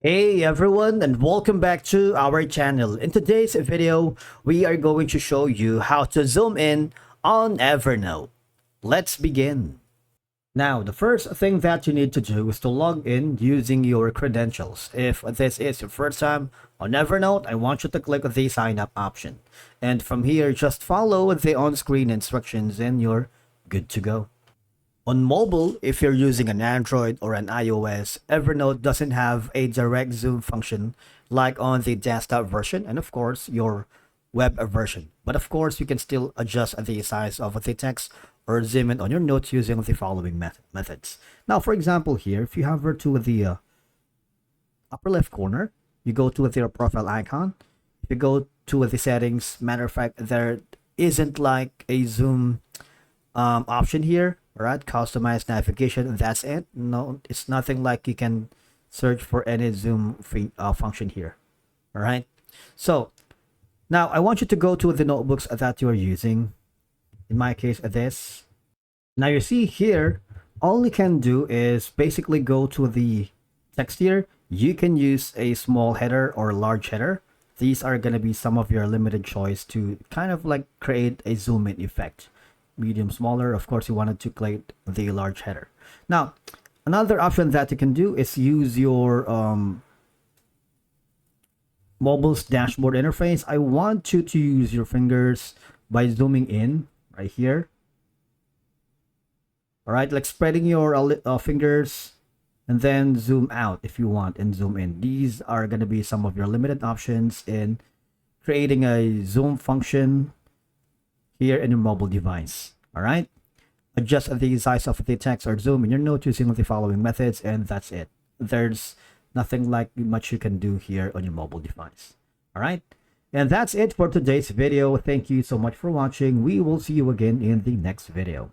Hey everyone, and welcome back to our channel. In today's video, we are going to show you how to zoom in on Evernote. Let's begin. Now, the first thing that you need to do is to log in using your credentials. If this is your first time on Evernote, I want you to click the sign up option. And from here, just follow the on-screen instructions and you're good to go. On mobile, if you're using an Android or an iOS, Evernote doesn't have a direct zoom function like on the desktop version and of course your web version. But of course, you can still adjust the size of the text or zoom in on your notes using the following methods. Now, for example, here, if you hover to the upper left corner, you go to your profile icon. If you go to the settings, matter of fact, there isn't like a zoom option here. All right, customize navigation, that's it. No, it's nothing like you can search for any zoom function here. All right, so now I want you to go to the notebooks that you are using. In my case, this. Now you see here, all you can do is basically go to the text here. You can use a small header or a large header. These are going to be some of your limited choice to kind of like create a zoom in effect. Medium, smaller, of course you wanted to create the large header. Now another option that you can do is use your mobile's dashboard interface. I want you to use your fingers by zooming in right here. All right, like spreading your fingers and then zoom out if you want and zoom in. These are going to be some of your limited options in creating a zoom function here in your mobile device. All right, adjust the size of the text or zoom in your note using the following methods, and that's it. There's nothing like much you can do here on your mobile device. All right, and that's it for today's video. Thank you so much for watching. We will see you again in the next video.